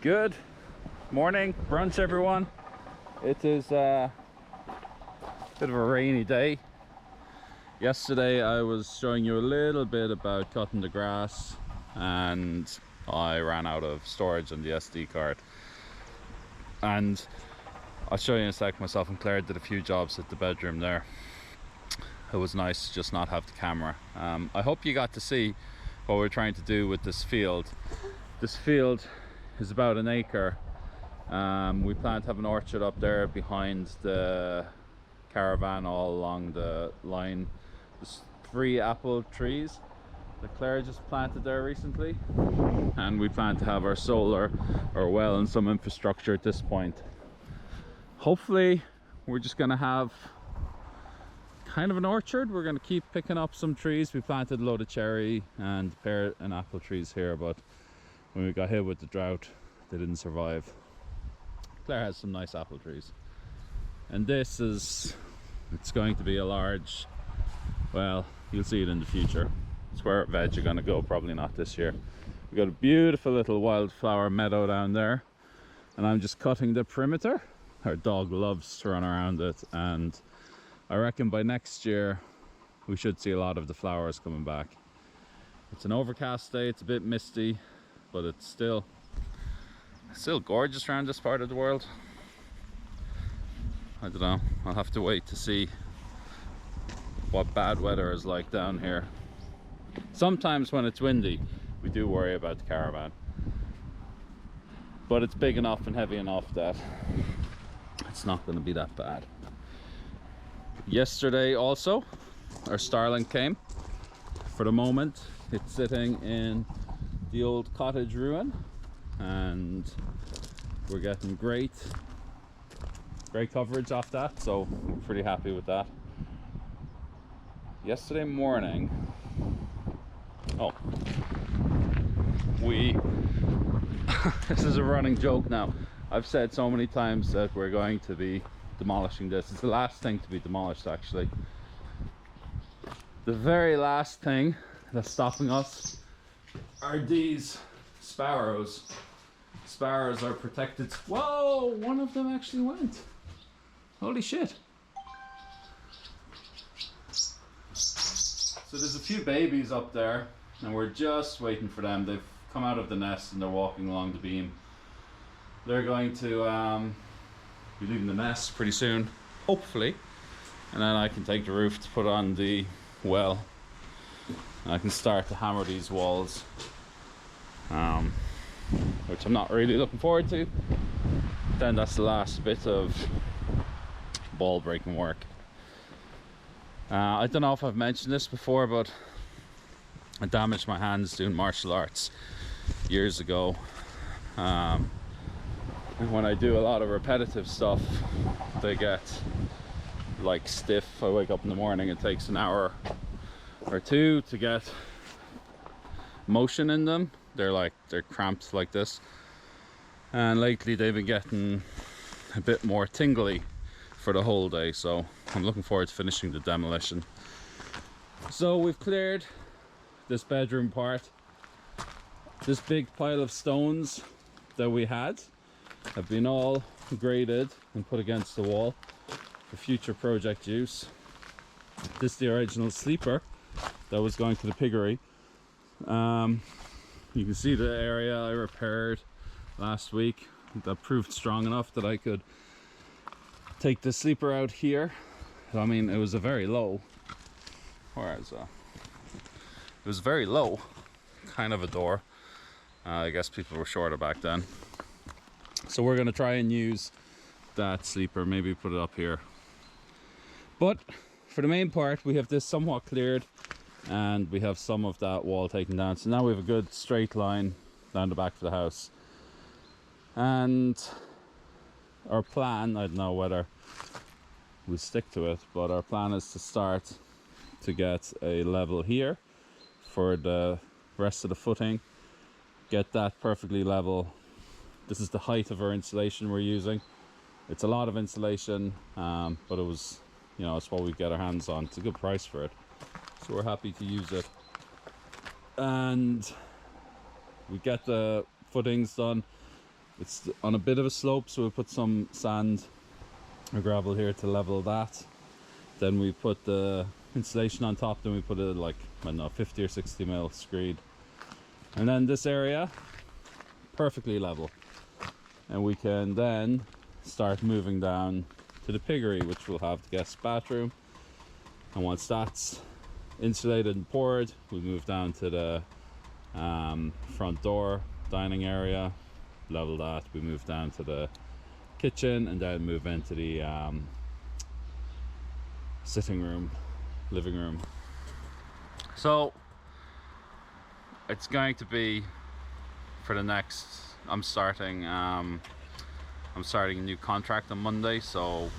Good morning, brunch everyone. It is a bit of a rainy day. Yesterday I was showing you a little bit about cutting the grass and I ran out of storage on the SD card. And I'll show you in a sec. Myself and Claire did a few jobs at the bedroom there. It was nice to just not have the camera. I hope you got to see what we're trying to do with this field. This field is about an acre. We plan to have an orchard up there behind the caravan all along the line. There's 3 apple trees that Claire just planted there recently, and we plan to have our solar or well and some infrastructure at this point. Hopefully we're just going to have kind of an orchard. We're going to keep picking up some trees. We planted a load of cherry and pear and apple trees here, but when we got hit with the drought they didn't survive. Claire has some nice apple trees, and this is, it's going to be a large, well, you'll see it in the future. It's where veg are going to go, probably not this year. We got a beautiful little wildflower meadow down there, and I'm just cutting the perimeter. Our dog loves to run around it, and I reckon by next year we should see a lot of the flowers coming back. It's an overcast day, it's a bit misty, but it's still gorgeous around this part of the world. I don't know, I'll have to wait to see what bad weather is like down here. Sometimes when it's windy we do worry about the caravan, but it's big enough and heavy enough that it's not going to be that bad. Yesterday also our Starlink came. For the moment it's sitting in the old cottage ruin, and we're getting great coverage off that, so we're pretty happy with that. Yesterday morning, this is a running joke now. I've said so many times that we're going to be demolishing this. It's the last thing to be demolished, actually. The very last thing that's stopping us are these sparrows. Sparrows are protected. Whoa, one of them actually went. Holy shit. So there's a few babies up there and we're just waiting for them. They've come out of the nest and they're walking along the beam. They're going to be leaving the nest pretty soon, hopefully, and then I can take the roof to put on the well and I can start to hammer these walls, which I'm not really looking forward to. Then that's the last bit of ball breaking work. I don't know if I've mentioned this before, but I damaged my hands doing martial arts years ago. And when I do a lot of repetitive stuff, they get like stiff. I wake up in the morning, it takes an hour or two to get motion in them. They're cramped like this, and lately they've been getting a bit more tingly for the whole day, so I'm looking forward to finishing the demolition. So we've cleared this bedroom part. This big pile of stones that we had have been all graded and put against the wall for future project use. This is the original sleeper that was going to the piggery. You can see the area I repaired last week. That proved strong enough that I could take the sleeper out here. I mean, it was a very low, it was very low kind of a door. I guess people were shorter back then. So we're going to try and use that sleeper, maybe put it up here. But for the main part, we have this somewhat cleared and we have some of that wall taken down. So now we have a good straight line down the back of the house. And our plan, I don't know whether we'll stick to it, but our plan is to start to get a level here for the rest of the footing. Get that perfectly level. This is the height of our insulation we're using. It's a lot of insulation, but it was, you know, it's what we get our hands on. It's a good price for it, so we're happy to use it. And we get the footings done. It's on a bit of a slope, so we'll put some sand or gravel here to level that. Then we put the insulation on top, then we put it like, I don't know, 50 or 60 mil screed. And then this area, perfectly level. And we can then start moving down to the piggery, which will have the guest bathroom. And once that's insulated and poured, we move down to the front door, dining area, level that. We move down to the kitchen and then move into the sitting room, living room. So it's going to be for the next, I'm starting a new contract on Monday, so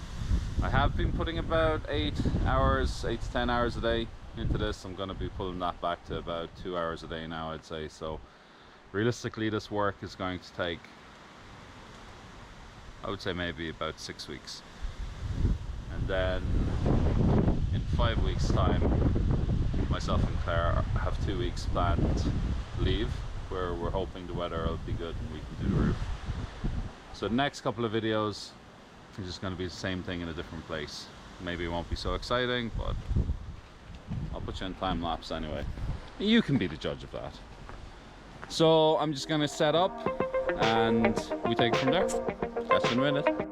I have been putting about 8 to 10 hours a day into this. I'm going to be pulling that back to about 2 hours a day now, I'd say. So realistically, this work is going to take, I would say, maybe about 6 weeks. And then in 5 weeks time, myself and Claire have 2 weeks planned leave, where we're hoping the weather will be good and we can do the roof. So the next couple of videos are just going to be the same thing in a different place. Maybe it won't be so exciting, but I'll put you in time lapse anyway. You can be the judge of that. So I'm just going to set up and we take it from there. Catch you in a minute.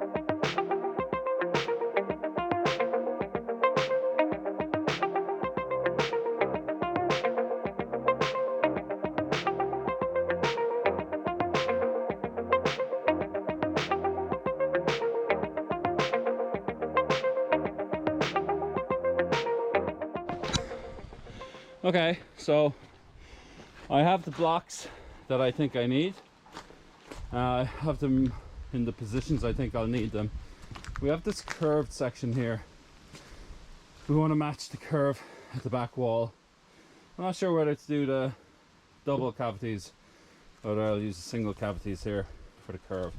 Okay, so I have the blocks that I think I need. I have them in the positions I think I'll need them. We have this curved section here. We want to match the curve at the back wall. I'm not sure whether to do the double cavities or whether I'll use the single cavities here for the curve.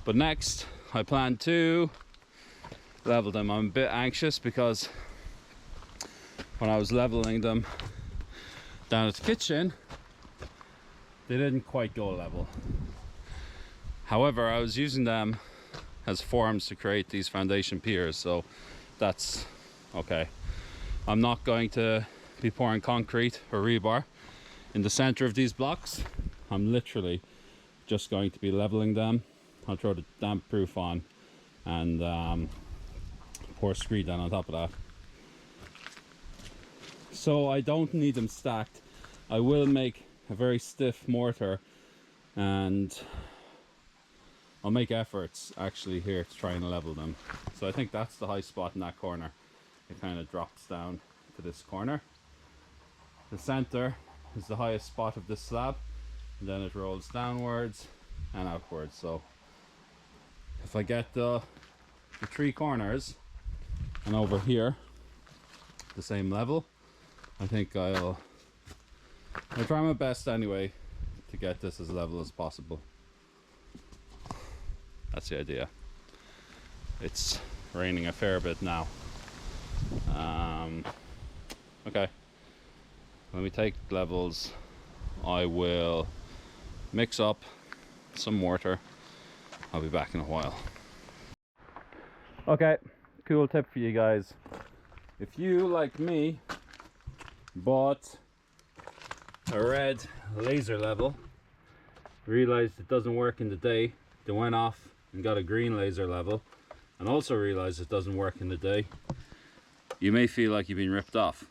But next, I plan to level them. I'm a bit anxious because when I was leveling them down at the kitchen, they didn't quite go level. However, I was using them as forms to create these foundation piers, so that's okay. I'm not going to be pouring concrete or rebar in the center of these blocks. I'm literally just going to be leveling them. I'll throw the damp proof on and pour screed down on top of that. So I don't need them stacked. I will make a very stiff mortar and I'll make efforts actually here to try and level them. So I think that's the high spot in that corner. It kind of drops down to this corner. The center is the highest spot of this slab, and then it rolls downwards and outwards. So if I get the 3 corners and over here the same level, I think I'll try my best anyway to get this as level as possible. That's the idea. It's raining a fair bit now. Okay, when we take levels, I will mix up some mortar. I'll be back in a while. Okay, cool tip for you guys. If you, like me, bought a red laser level, realized it doesn't work in the day, then went off and got a green laser level, and also realized it doesn't work in the day, you may feel like you've been ripped off.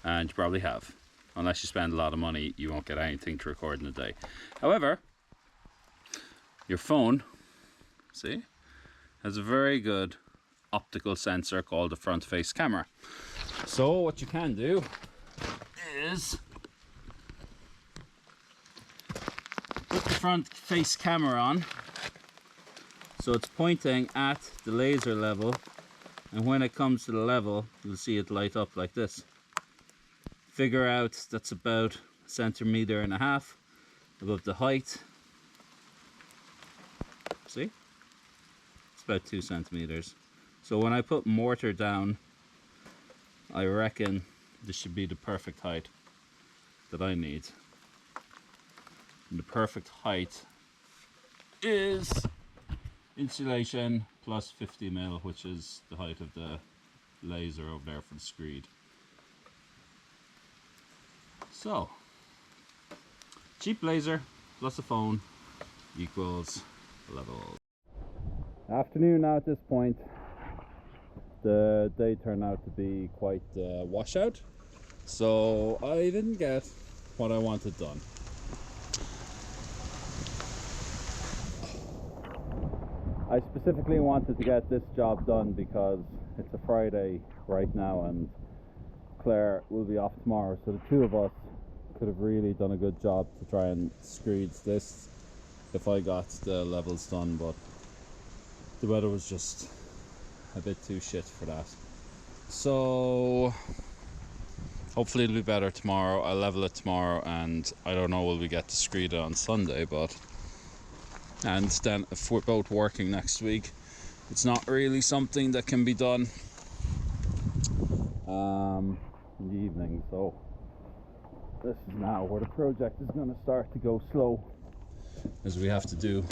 And you probably have. Unless you spend a lot of money, you won't get anything to record in a day. However, your phone, see, has a very good optical sensor called the front face camera. So what you can do is put the front face camera on so it's pointing at the laser level, and when it comes to the level, you'll see it light up like this. Figure out that's about 1.5 centimeters above the height. See? It's about 2 centimeters. So when I put mortar down, I reckon this should be the perfect height that I need. And the perfect height is insulation plus 50 mil, which is the height of the laser over there for the screed. So, cheap laser plus a phone equals level. Afternoon now at this point. The day turned out to be quite washout, so I didn't get what I wanted done. I specifically wanted to get this job done because it's a Friday right now and Claire will be off tomorrow, so the two of us could have really done a good job to try and screed this if I got the levels done, but the weather was just a bit too shit for that. So hopefully it'll be better tomorrow. I'll level it tomorrow, and I don't know will we get to screed it on Sunday, but and then if we're both working next week, it's not really something that can be done in the evening. So this is now where the project is going to start to go slow, as we have to do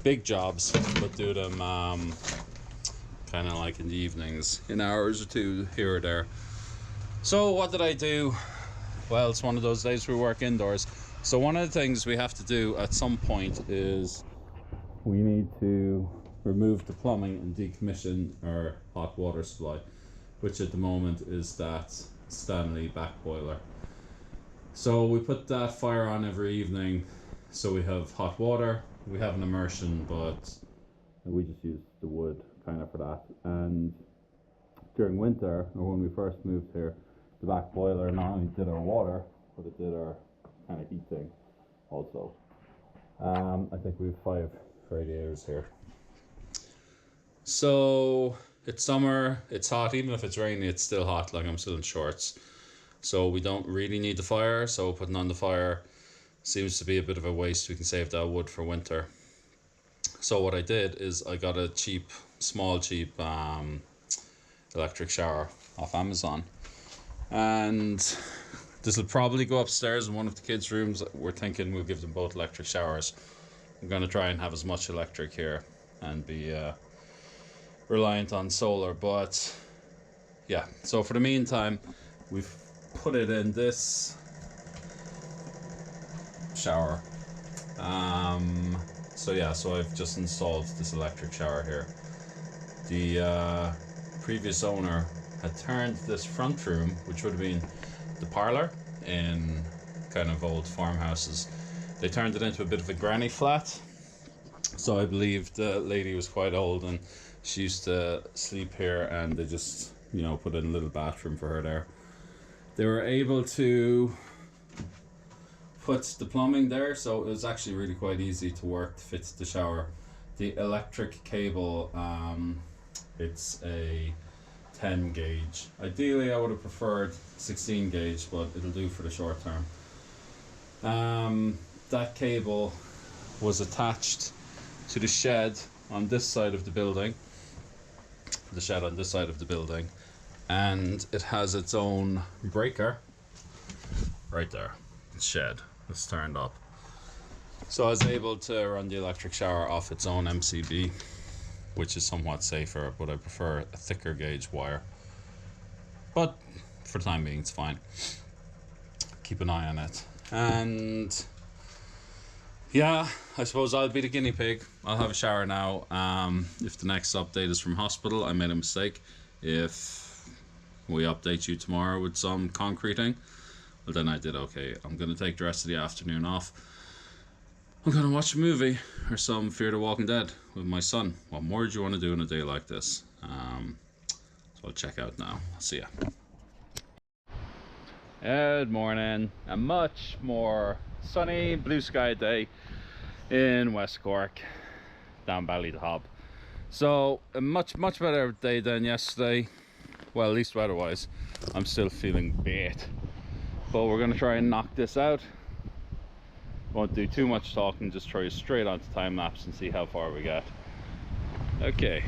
big jobs but do them kind of like in the evenings, in hours or two here or there. So what did I do? Well, it's one of those days we work indoors, so one of the things we have to do at some point is we need to remove the plumbing and decommission our hot water supply, which at the moment is that Stanley back boiler. So we put that fire on every evening, so we have hot water. We have an immersion, but we just use the wood kind of for that. And during winter, or when we first moved here, the back boiler not only did our water, but it did our kind of heating also. I think we have 5 radiators here. So it's summer, it's hot. Even if it's rainy, it's still hot. Like, I'm still in shorts, so we don't really need the fire. So putting on the fire seems to be a bit of a waste. We can save that wood for winter. So what I did is I got a cheap electric shower off Amazon, and this will probably go upstairs in one of the kids' rooms. We're thinking we'll give them both electric showers. I'm going to try and have as much electric here and be reliant on solar, but yeah. So for the meantime, we've put it in this shower. So I've just installed this electric shower here. The previous owner had turned this front room, which would have been the parlor in kind of old farmhouses, they turned it into a bit of a granny flat. So I believe the lady was quite old and she used to sleep here, and they just, you know, put in a little bathroom for her there. They were able to put the plumbing there, so it was actually really quite easy to work to fit the shower. The electric cable, it's a 10 gauge. Ideally I would have preferred 16 gauge, but it'll do for the short term. That cable was attached to the shed on this side of the building, and it has its own breaker right there. It's shed, it's turned up. So I was able to run the electric shower off its own MCB, which is somewhat safer, but I prefer a thicker gauge wire. But for the time being, it's fine. Keep an eye on it. And yeah, I suppose I'll be the guinea pig. I'll have a shower now. If the next update is from hospital, I made a mistake. If we update you tomorrow with some concreting, well, then I did okay. I'm going to take the rest of the afternoon off. I'm going to watch a movie or some Fear the Walking Dead with my son. What more do you want to do on a day like this? So I'll check out now. See ya. Good morning. A much more sunny, blue sky day in West Cork, down Ballydehob. So a much better day than yesterday. Well, at least weather-wise. I'm still feeling bait, but we're going to try and knock this out. Won't do too much talking, just throw you straight onto time lapse and see how far we get. Okay.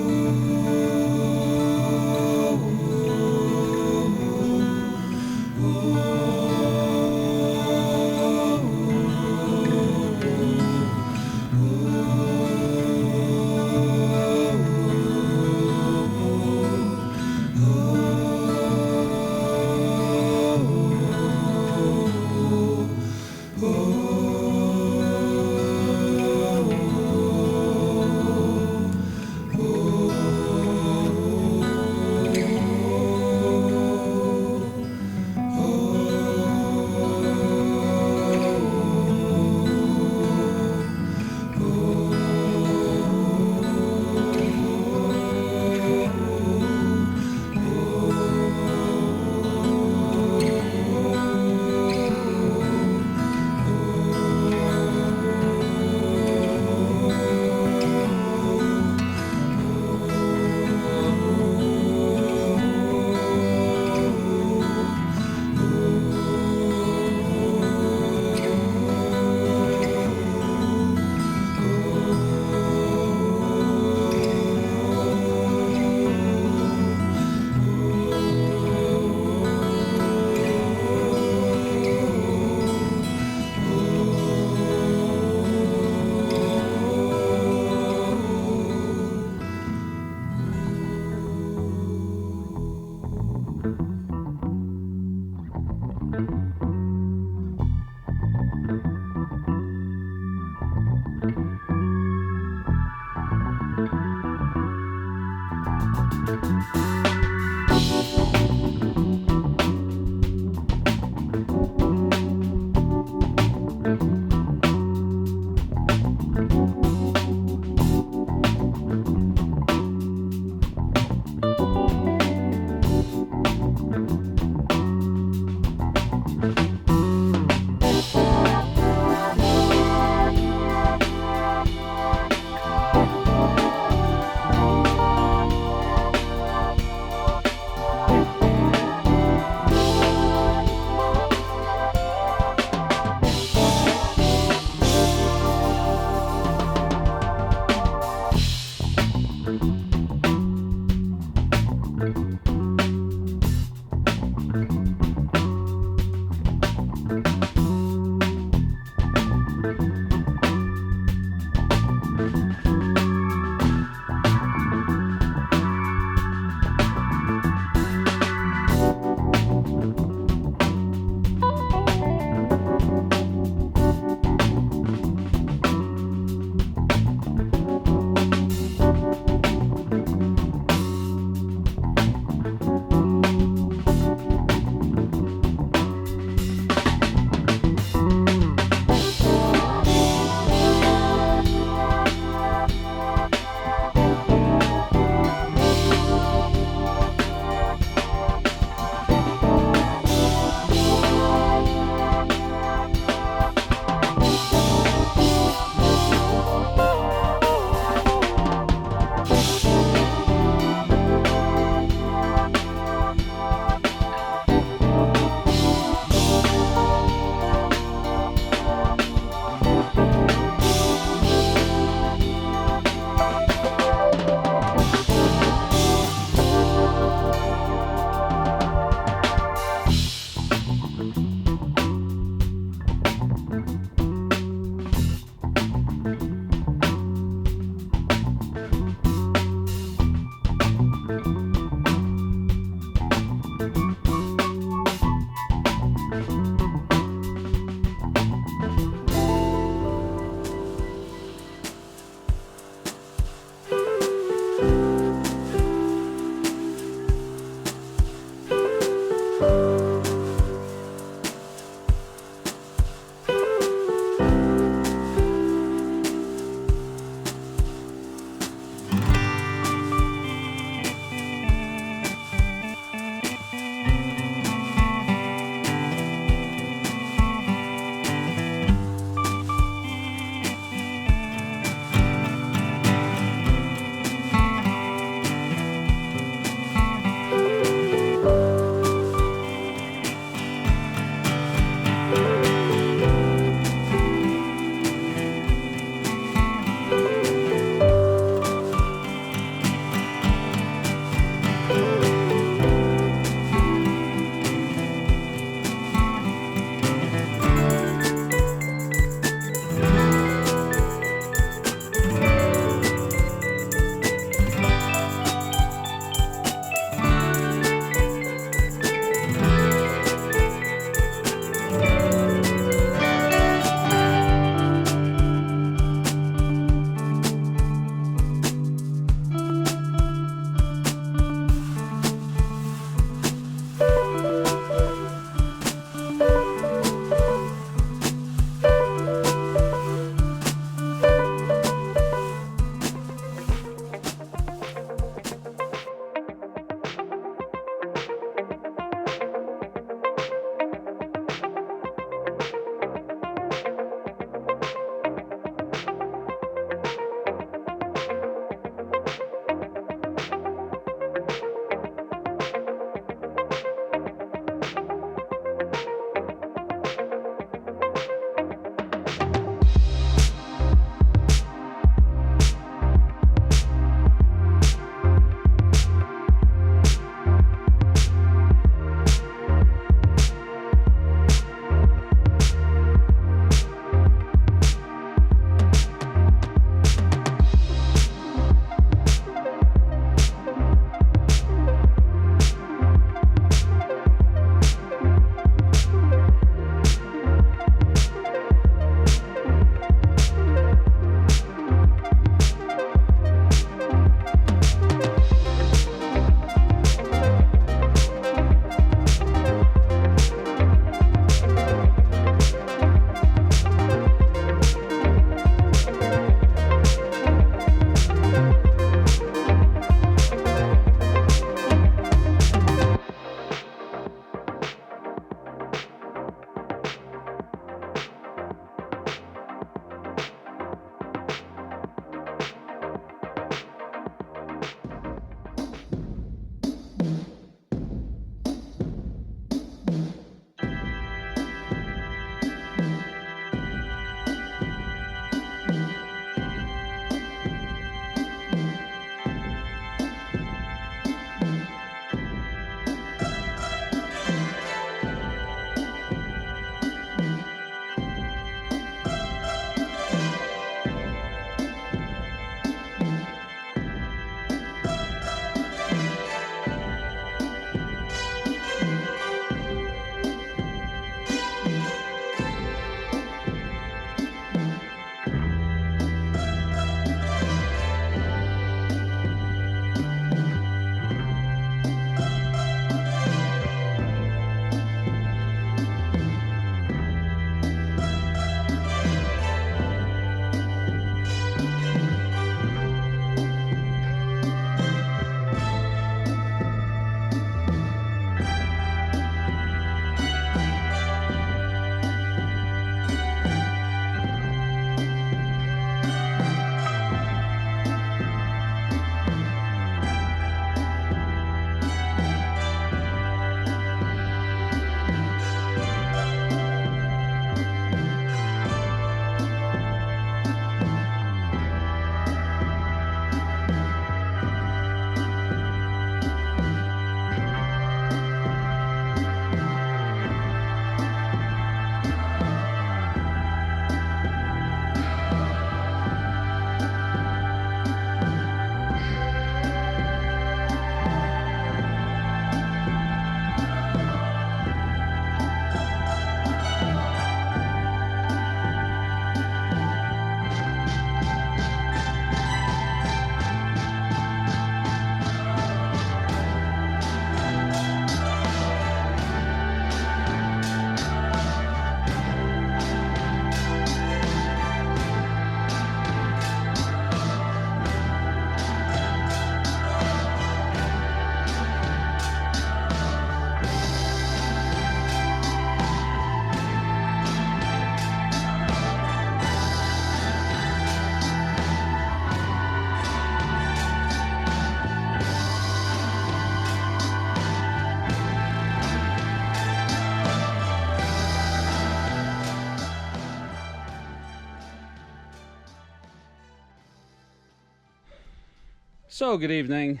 So good evening,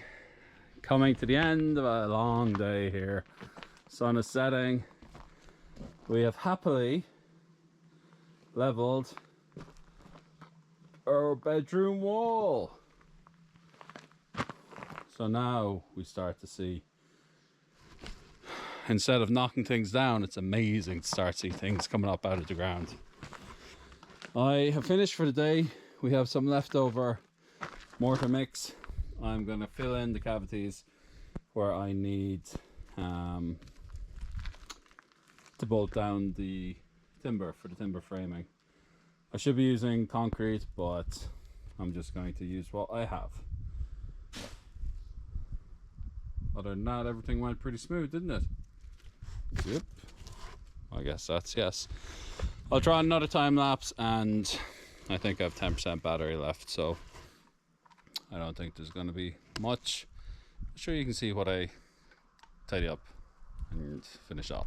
coming to the end of a long day here. Sun is setting. We have happily leveled our bedroom wall. So now we start to see, instead of knocking things down, it's amazing to start to see things coming up out of the ground. I have finished for the day. We have some leftover mortar mix. I'm going to fill in the cavities where I need to bolt down the timber for the timber framing. I should be using concrete, but I'm just going to use what I have. Other than that, everything went pretty smooth, didn't it? Yep. I guess that's yes. I'll try another time lapse, and I think I have 10% battery left, so I don't think there's going to be much. I'm sure you can see what I tidy up and finish up.